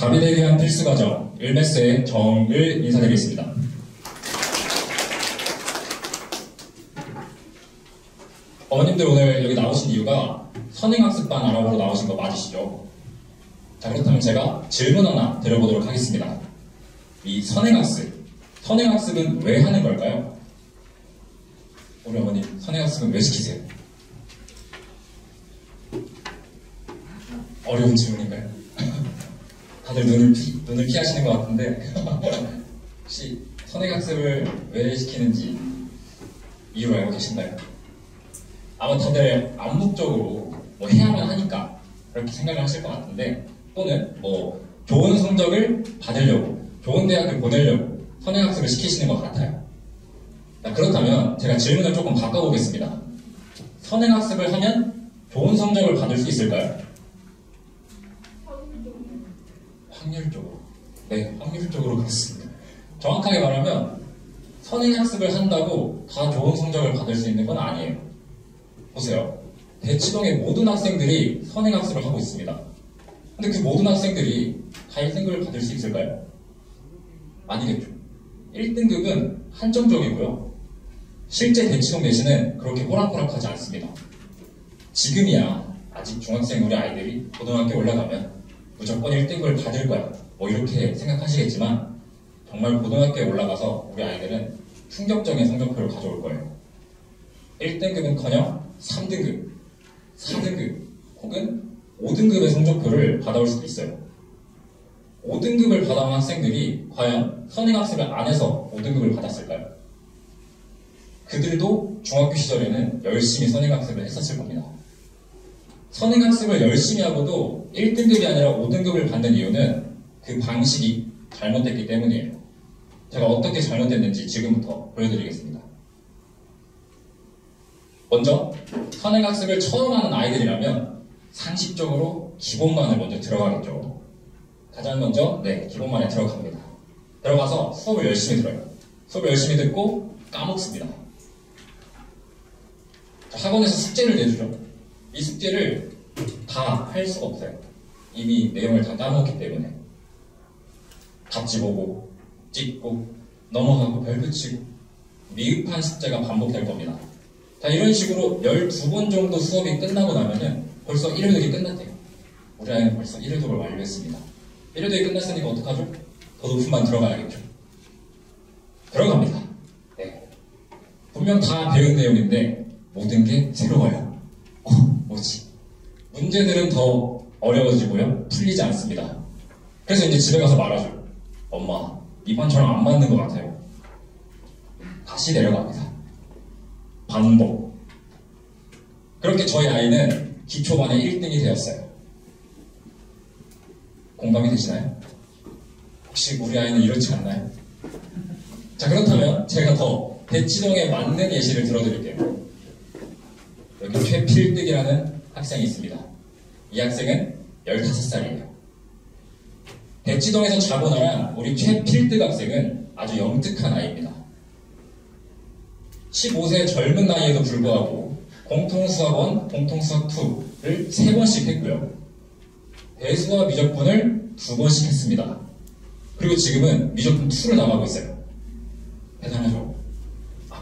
갑이 위한 필수 과정 1매스의 정을 인사드리겠습니다. 어머님들 오늘 여기 나오신 이유가 선행학습반 알아보러 나오신 거 맞으시죠? 자, 그렇다면 제가 질문 하나 드려보도록 하겠습니다. 이 선행학습은 왜 하는 걸까요? 우리 어머님, 선행학습은 왜 시키세요? 어려운 질문인가요? 다들 눈을 피하시는 것 같은데 혹시 선행학습을 왜 시키는지 이유를 알고 계신가요? 아마 다들 암묵적으로 뭐 해야만 하니까 그렇게 생각을 하실 것 같은데, 또는 뭐 좋은 성적을 받으려고, 좋은 대학을 보내려고 선행학습을 시키시는 것 같아요. 자, 그렇다면 제가 질문을 조금 바꿔보겠습니다. 선행학습을 하면 좋은 성적을 받을 수 있을까요? 확률적으로. 네, 확률적으로 그렇습니다. 정확하게 말하면 선행학습을 한다고 다 좋은 성적을 받을 수 있는 건 아니에요. 보세요. 대치동의 모든 학생들이 선행학습을 하고 있습니다. 근데 그 모든 학생들이 다 1등급을 받을 수 있을까요? 아니겠죠. 1등급은 한정적이고요. 실제 대치동 내신은 그렇게 호락호락하지 않습니다. 지금이야 아직 중학생 우리 아이들이 고등학교 올라가면 무조건 1등급을 받을 거야, 뭐 이렇게 생각하시겠지만, 정말 고등학교에 올라가서 우리 아이들은 충격적인 성적표를 가져올 거예요. 1등급은커녕 3등급, 4등급, 혹은 5등급의 성적표를 받아올 수도 있어요. 5등급을 받아온 학생들이 과연 선행학습을 안 해서 5등급을 받았을까요? 그들도 중학교 시절에는 열심히 선행학습을 했었을 겁니다. 선행학습을 열심히 하고도 1등급이 아니라 5등급을 받는 이유는 그 방식이 잘못됐기 때문이에요. 제가 어떻게 잘못됐는지 지금부터 보여드리겠습니다. 먼저 선행학습을 처음 하는 아이들이라면 상식적으로 기본반을 먼저 들어가겠죠. 가장 먼저 기본반에 들어갑니다. 들어가서 수업을 열심히 들어요. 수업을 열심히 듣고 까먹습니다. 학원에서 숙제를 내주죠. 이 숙제를 다 할 수가 없어요. 이미 내용을 다 까먹기 때문에. 답지 보고, 찍고, 넘어가고, 별 붙이고, 미흡한 숙제가 반복될 겁니다. 자, 이런 식으로 12번 정도 수업이 끝나고 나면은 벌써 1회독이 끝났대요. 우리 아이는 벌써 1회독을 완료했습니다. 1회독이 끝났으니까 어떡하죠? 더 높은 반 들어가야겠죠. 들어갑니다. 네. 분명 다 배운 내용인데 모든 게 새로워요. 뭐지? 문제들은 더 어려워지고요. 풀리지 않습니다. 그래서 이제 집에 가서 말하죠. 엄마, 이 반처럼 안 맞는 것 같아요. 다시 내려갑니다. 반복. 그렇게 저희 아이는 기초반에 1등이 되었어요. 공감이 되시나요? 혹시 우리 아이는 이렇지 않나요? 자, 그렇다면 제가 더 대치동에 맞는 예시를 들어드릴게요. 여기 최필득이라는 학생이 있습니다. 이 학생은 15살이에요. 대치동에서 자고나란 우리 최필득 학생은 아주 영특한 아이입니다. 15세 젊은 나이에도 불구하고 공통수학원, 공통수학2를 3번씩 했고요. 배수와 미적분을 2번씩 했습니다. 그리고 지금은 미적분 2를 나가고 있어요. 대단하죠?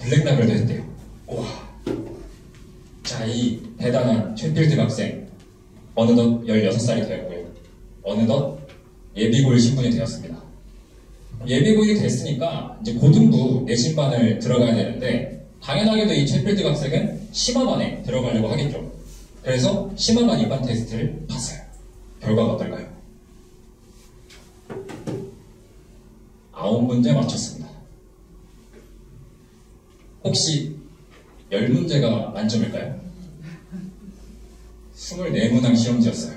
블랙라벨도 했대요. 우와. 자, 이 대단한 최필득 학생, 어느덧 16살이 되었고요. 어느덧 예비고일 신분이 되었습니다. 예비고일이 됐으니까 이제 고등부 내신반을 들어가야 되는데, 당연하게도 이 최필득 학생은 심화반에 들어가려고 하겠죠. 그래서 심화반 입반 테스트를 봤어요. 결과가 어떨까요? 9문제 맞췄습니다. 혹시 10문제가 만점일까요? 24문항 시험지였어요.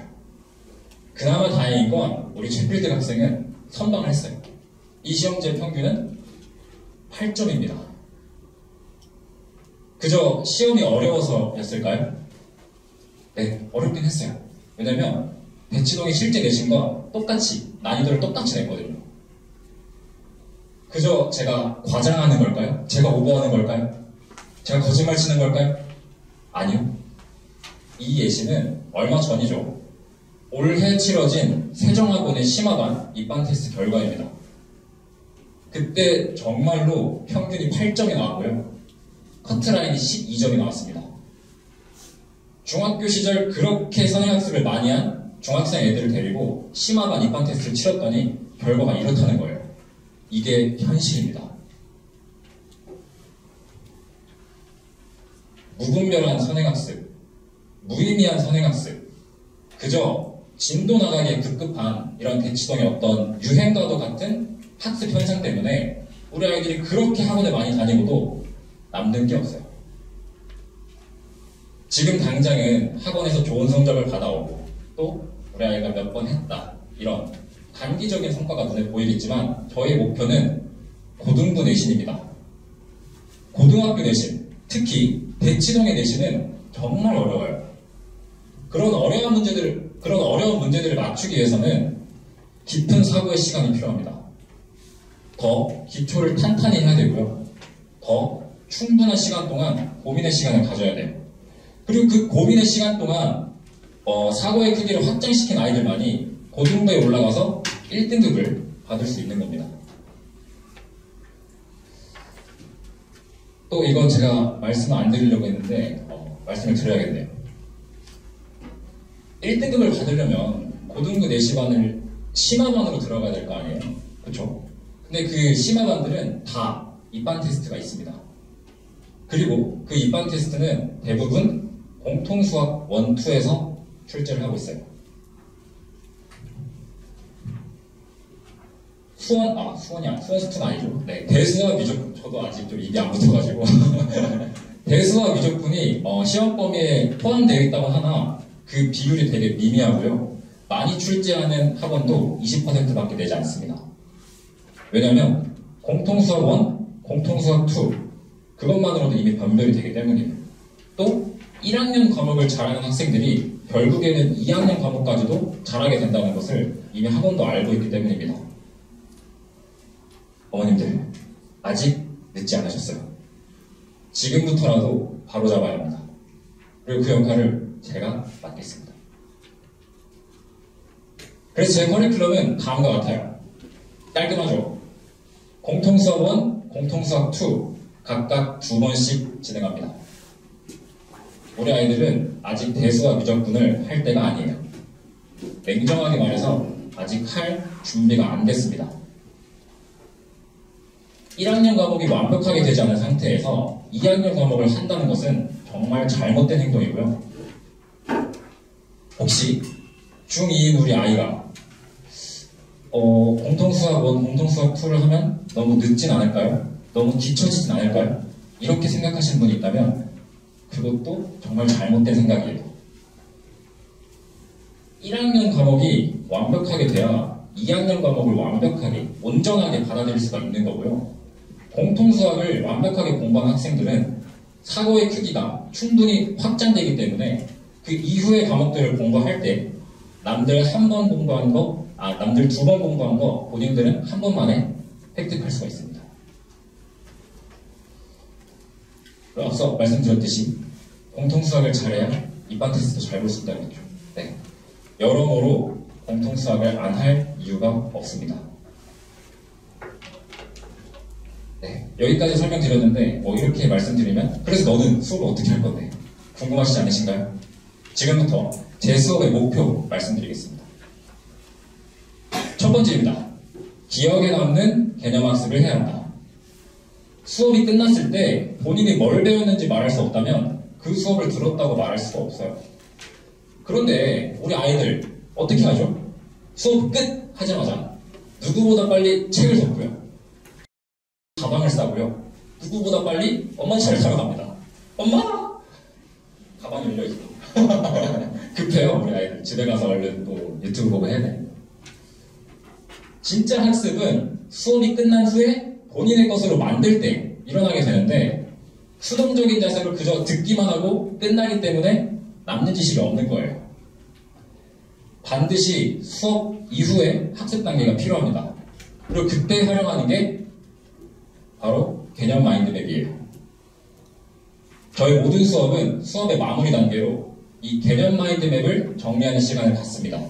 그나마 다행인 건 우리 최필득 학생은 선방을 했어요. 이 시험지의 평균은 8점입니다. 그저 시험이 어려워서였을까요? 네, 어렵긴 했어요. 왜냐면 대치동의 실제 내신과 똑같이 난이도를 똑같이 냈거든요. 그저 제가 과장하는 걸까요? 제가 오버하는 걸까요? 제가 거짓말 치는 걸까요? 아니요. 이 예시는 얼마 전이죠. 올해 치러진 세종학원의 심화반 입반 테스트 결과입니다. 그때 정말로 평균이 8점이 나왔고요. 커트라인이 12점이 나왔습니다. 중학교 시절 그렇게 선행학습을 많이 한 중학생 애들을 데리고 심화반 입반 테스트를 치렀더니 결과가 이렇다는 거예요. 이게 현실입니다. 무분별한 선행학습, 무의미한 선행학습, 그저 진도 나가기에 급급한 이런 대치동의 어떤 유행과도 같은 학습 현상 때문에 우리 아이들이 그렇게 학원에 많이 다니고도 남는 게 없어요. 지금 당장은 학원에서 좋은 성적을 받아오고 또 우리 아이가 몇 번 했다 이런 단기적인 성과가 눈에 보이겠지만 저희 목표는 고등부 내신입니다. 고등학교 내신, 특히 대치동의 내신은 정말 어려워요. 그런 어려운 문제들을 맞추기 위해서는 깊은 사고의 시간이 필요합니다. 더 기초를 탄탄히 해야 되고요. 더 충분한 시간 동안 고민의 시간을 가져야 돼요. 그리고 그 고민의 시간 동안 사고의 크기를 확장시킨 아이들만이 고등부에 올라가서 1등급을 받을 수 있는 겁니다. 또 이건 제가 말씀을 안 드리려고 했는데 말씀을 드려야겠네요. 1등급을 받으려면 고등부 내시반을 심화반으로 들어가야 될 거 아니에요? 그렇죠? 근데 그 심화반들은 다 입반 테스트가 있습니다. 그리고 그 입반 테스트는 대부분 공통수학 1, 2에서 출제를 하고 있어요. 수원 스투는 아니죠. 네, 대수와 미적분, 저도 아직 좀 입이 안 붙어가지고. 대수와 미적분이 시험 범위에 포함되어 있다고 하나 그 비율이 되게 미미하고요. 많이 출제하는 학원도 20%밖에 되지 않습니다. 왜냐면 공통수학 1, 공통수학 2 그것만으로도 이미 변별이 되기 때문이에요. 또 1학년 과목을 잘하는 학생들이 결국에는 2학년 과목까지도 잘하게 된다는 것을 이미 학원도 알고 있기 때문입니다. 어머님들, 아직 늦지 않으셨어요. 지금부터라도 바로잡아야 합니다. 그리고 그 역할을 제가 맡겠습니다. 그래서 제 커리큘럼은 다음과 같아요. 깔끔하죠? 공통수학 1, 공통수학 2 각각 2번씩 진행합니다. 우리 아이들은 아직 대수와 미적분을 할 때가 아니에요. 냉정하게 말해서 아직 할 준비가 안 됐습니다. 1학년 과목이 완벽하게 되지 않은 상태에서 2학년 과목을 한다는 것은 정말 잘못된 행동이고요. 혹시 중2인 우리 아이가 공통수학 1, 공통수학 2를 하면 너무 늦진 않을까요? 너무 뒤처지진 않을까요? 이렇게 생각하시는 분이 있다면 그것도 정말 잘못된 생각이에요. 1학년 과목이 완벽하게 돼야 2학년 과목을 완벽하게, 온전하게 받아들일 수가 있는 거고요. 공통수학을 완벽하게 공부한 학생들은 사고의 크기가 충분히 확장되기 때문에 그 이후의 과목들을 공부할 때 남들 한 번 공부한 거, 남들 2번 공부한 거 본인들은 한 번 만에 획득할 수가 있습니다. 앞서 말씀드렸듯이 공통수학을 잘해야 입반 테스트도 잘 볼 수 있다는 거죠. 네. 여러모로 공통수학을 안 할 이유가 없습니다. 네. 여기까지 설명드렸는데 이렇게 말씀드리면 그래서 너는 수업을 어떻게 할 건데? 궁금하시지 않으신가요? 지금부터 제 수업의 목표 말씀드리겠습니다. 첫 번째입니다. 기억에 남는 개념학습을 해야 한다. 수업이 끝났을 때 본인이 뭘 배웠는지 말할 수 없다면 그 수업을 들었다고 말할 수가 없어요. 그런데 우리 아이들 어떻게 하죠? 수업 끝 하자마자 누구보다 빨리 책을 접고요. 가방을 싸고요. 누구보다 빨리 엄마 차를 타러 갑니다. 엄마! 가방이 열려있고 급해요 우리 아이들. 집에 가서 얼른 또 유튜브 보고 해야 돼. 진짜 학습은 수업이 끝난 후에 본인의 것으로 만들 때 일어나게 되는데 수동적인 자세로 그저 듣기만 하고 끝나기 때문에 남는 지식이 없는 거예요. 반드시 수업 이후에 학습 단계가 필요합니다. 그리고 그때 활용하는 게 바로 개념 마인드맵이에요. 저희 모든 수업은 수업의 마무리 단계로 이 개념 마인드맵을 정리하는 시간을 갖습니다.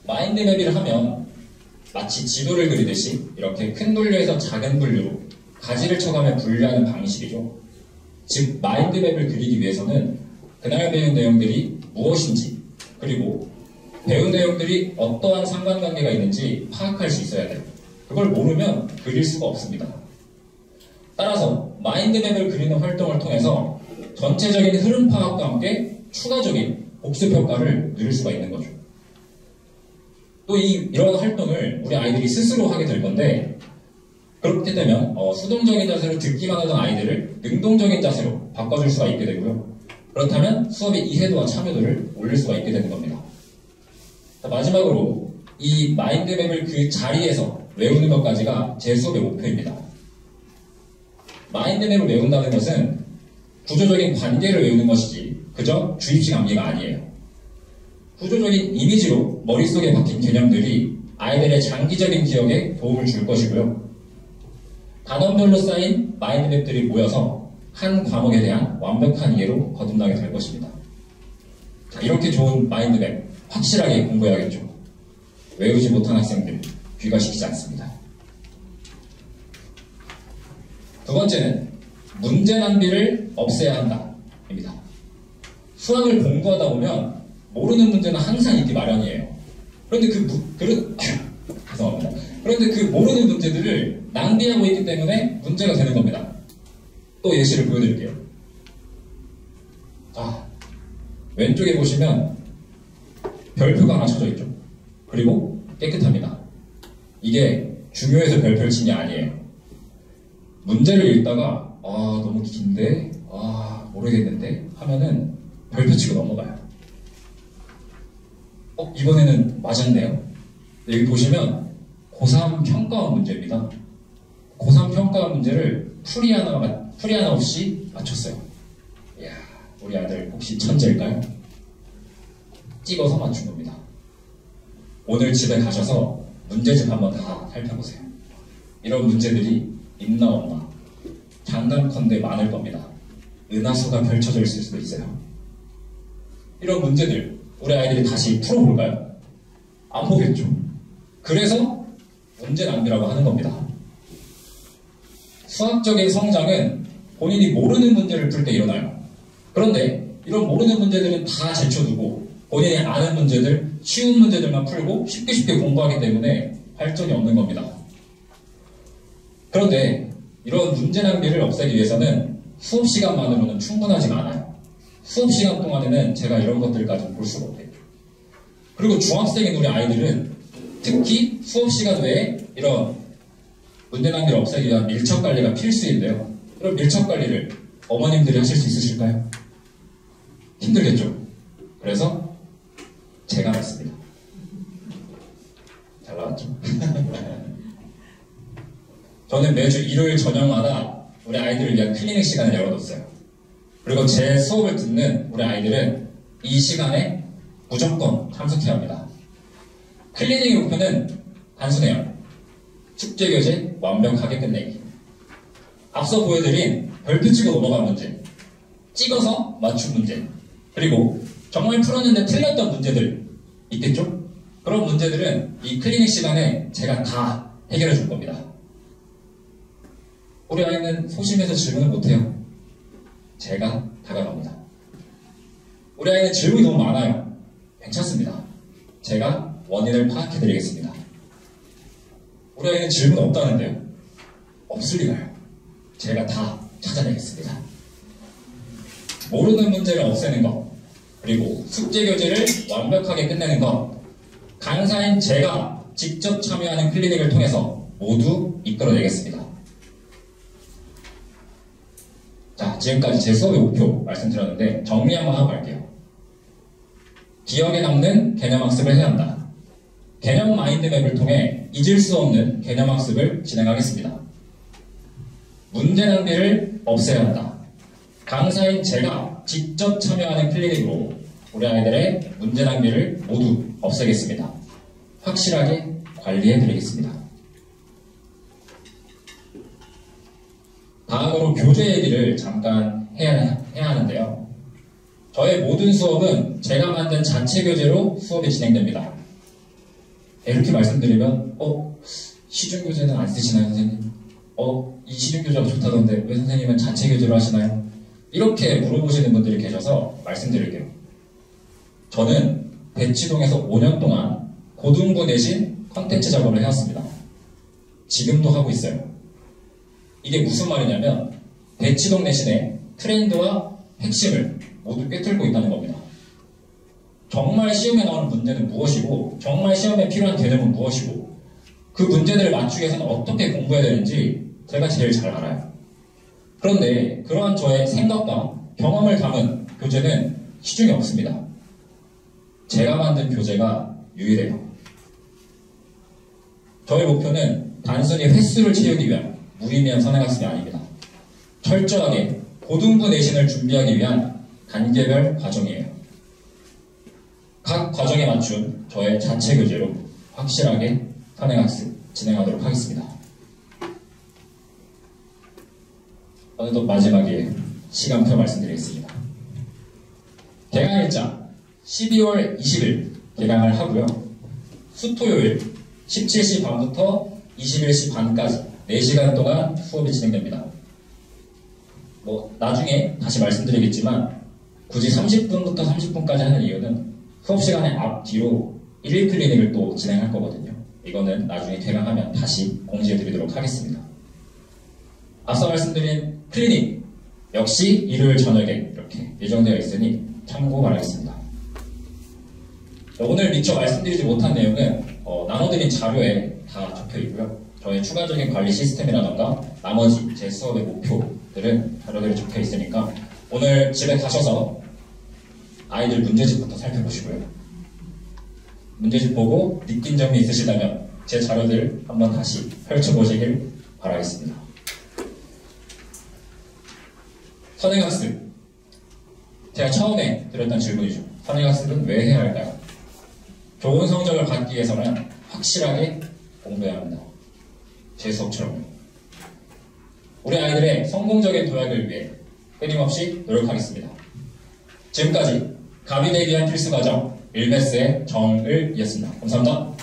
마인드맵을 하면 마치 지도를 그리듯이 이렇게 큰 분류에서 작은 분류로 가지를 쳐가며 분류하는 방식이죠. 즉 마인드맵을 그리기 위해서는 그날 배운 내용들이 무엇인지 그리고 배운 내용들이 어떠한 상관관계가 있는지 파악할 수 있어야 돼요. 그걸 모르면 그릴 수가 없습니다. 따라서 마인드맵을 그리는 활동을 통해서 전체적인 흐름 파악과 함께 추가적인 복습 효과를 누릴 수가 있는 거죠. 또 이런 활동을 우리 아이들이 스스로 하게 될 건데 그렇게 되면 수동적인 자세로 듣기만 하던 아이들을 능동적인 자세로 바꿔줄 수가 있게 되고요. 그렇다면 수업의 이해도와 참여도를 올릴 수가 있게 되는 겁니다. 마지막으로 이 마인드맵을 그 자리에서 외우는 것까지가 제 수업의 목표입니다. 마인드맵을 외운다는 것은 구조적인 관계를 외우는 것이지 그저 주입식 암기가 아니에요. 구조적인 이미지로 머릿속에 박힌 개념들이 아이들의 장기적인 기억에 도움을 줄 것이고요. 단원별로 쌓인 마인드맵들이 모여서 한 과목에 대한 완벽한 이해로 거듭나게 될 것입니다. 자, 이렇게 좋은 마인드맵 확실하게 공부해야겠죠. 외우지 못한 학생들 귀가시키지 않습니다. 두 번째는 문제 낭비를 없애야 한다 입니다. 수학을 공부하다 보면 모르는 문제는 항상 있기 마련이에요. 그런데 죄송합니다. 그런데 그 모르는 문제들을 낭비하고 있기 때문에 문제가 되는 겁니다. 또 예시를 보여드릴게요. 자, 왼쪽에 보시면 별표가 하나 쳐져 있죠. 그리고 깨끗합니다. 이게 중요해서 별표를 친 게 아니에요. 문제를 읽다가 너무 긴데 모르겠는데 하면은 별표 치고 넘어가요. 이번에는 맞았네요. 여기 보시면 고3 평가원 문제입니다. 고3 평가원 문제를 풀이 하나 없이 맞췄어요. 이야, 우리 아들 혹시 천재일까요? 찍어서 맞춘 겁니다. 오늘 집에 가셔서 문제집 한번 다 살펴보세요. 이런 문제들이 있나 없나 장담컨대 많을 겁니다. 은하수가 펼쳐져 있을 수도 있어요. 이런 문제들 우리 아이들이 다시 풀어볼까요? 안 보겠죠. 그래서 문제 낭비라고 하는 겁니다. 수학적인 성장은 본인이 모르는 문제를 풀 때 일어나요. 그런데 이런 모르는 문제들은 다 제쳐두고 본인이 아는 문제들, 쉬운 문제들만 풀고 쉽게 공부하기 때문에 발전이 없는 겁니다. 그런데 이런 문제 낭비를 없애기 위해서는 수업 시간만으로는 충분하지가 않아요. 수업 시간 동안에는 제가 이런 것들까지 볼 수가 없대요. 그리고 중학생인 우리 아이들은 특히 수업 시간 외에 이런 문제 낭비를 없애기 위한 밀착 관리가 필수인데요. 이런 밀착 관리를 어머님들이 하실 수 있으실까요? 힘들겠죠. 그래서 제가 했습니다. 잘 나왔죠? 저는 매주 일요일 저녁마다 우리 아이들을 위한 클리닉 시간을 열어뒀어요. 그리고 제 수업을 듣는 우리 아이들은 이 시간에 무조건 참석해야 합니다. 클리닉의 목표는 단순해요. 숙제 교재 완벽하게 끝내기. 앞서 보여드린 별표 치고 넘어간 문제, 찍어서 맞춘 문제, 그리고 정말 풀었는데 틀렸던 문제들 있겠죠? 그런 문제들은 이 클리닉 시간에 제가 다 해결해 줄 겁니다. 우리 아이는 소심해서 질문을 못해요. 제가 다가갑니다. 우리 아이는 질문이 너무 많아요. 괜찮습니다. 제가 원인을 파악해 드리겠습니다. 우리 아이는 질문 없다는데요. 없을 리가요. 제가 다 찾아내겠습니다. 모르는 문제를 없애는 것, 그리고 숙제 교재를 완벽하게 끝내는 것, 강사인 제가 직접 참여하는 클리닉을 통해서 모두 이끌어내겠습니다. 자, 지금까지 제 수업의 목표 말씀드렸는데 정리 한번 하고 갈게요. 기억에 남는 개념학습을 해야 한다. 개념 마인드맵을 통해 잊을 수 없는 개념학습을 진행하겠습니다. 문제 낭비를 없애야 한다. 강사인 제가 직접 참여하는 클리닉으로 우리 아이들의 문제 낭비를 모두 없애겠습니다. 확실하게 관리해드리겠습니다. 다음으로 교재 얘기를 잠깐 해야 하는데요. 저의 모든 수업은 제가 만든 자체 교재로 수업이 진행됩니다. 이렇게 말씀드리면 시중교재는 안 쓰시나요, 선생님? 이 시중교재가 좋다던데 왜 선생님은 자체 교재로 하시나요? 이렇게 물어보시는 분들이 계셔서 말씀드릴게요. 저는 대치동에서 5년 동안 고등부 내신 컨텐츠 작업을 해왔습니다. 지금도 하고 있어요. 이게 무슨 말이냐면 대치동 내신의 트렌드와 핵심을 모두 꿰뚫고 있다는 겁니다. 정말 시험에 나오는 문제는 무엇이고 정말 시험에 필요한 개념은 무엇이고 그 문제들을 맞추기 위해서는 어떻게 공부해야 되는지 제가 제일 잘 알아요. 그런데 그러한 저의 생각과 경험을 담은 교재는 시중에 없습니다. 제가 만든 교재가 유일해요. 저의 목표는 단순히 횟수를 채우기 위한 무의미한 선행학습이 아닙니다. 철저하게 고등부 내신을 준비하기 위한 단계별 과정이에요. 각 과정에 맞춘 저의 자체 교재로 확실하게 선행학습 진행하도록 하겠습니다. 오늘도 마지막에 시간표 말씀드리겠습니다. 개강일자 12월 20일 개강을 하고요. 수토요일 17시 반부터 21시 반까지 4시간 동안 수업이 진행됩니다. 나중에 다시 말씀드리겠지만 굳이 30분부터 30분까지 하는 이유는 수업 시간의 앞뒤로 1일 클리닉을 또 진행할 거거든요. 이거는 나중에 개강하면 다시 공지해드리도록 하겠습니다. 앞서 말씀드린 클리닉 역시 일요일 저녁에 이렇게 예정되어 있으니 참고 바라겠습니다. 오늘 미처 말씀드리지 못한 내용은 나눠드린 자료에 다 적혀 있고요. 저의 추가적인 관리 시스템이라던가 나머지 제 수업의 목표들은 자료들이 적혀 있으니까 오늘 집에 가셔서 아이들 문제집부터 살펴보시고요. 문제집 보고 느낀 점이 있으시다면 제 자료들 한번 다시 펼쳐보시길 바라겠습니다. 선행학습. 제가 처음에 드렸던 질문이죠. 선행학습은 왜 해야 할까요? 좋은 성적을 받기 위해서는 확실하게 공부해야 합니다. 제 수업처럼요. 우리 아이들의 성공적인 도약을 위해 끊임없이 노력하겠습니다. 지금까지 가비에 위한 필수과정 1매스의 정을이었습니다. 감사합니다.